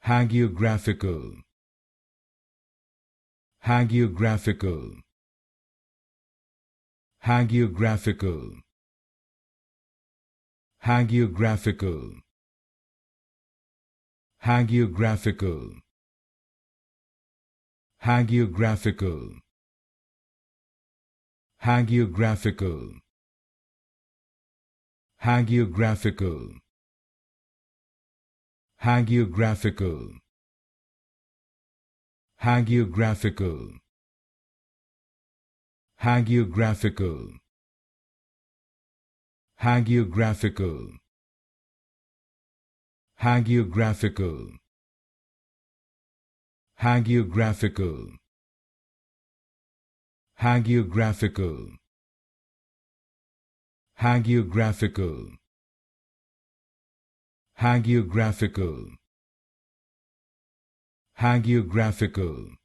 Hagiographical. Hagiographical. Hagiographical. Hagiographical. Hagiographical. Hagiographical. Hagiographical. Hagiographical. Hagiographical. Hagiographical. Hagiographical. Hagiographical. Hagiographical. Hagiographical. Hagiographical. Hagiographical. Hagiographical. Hagiographical.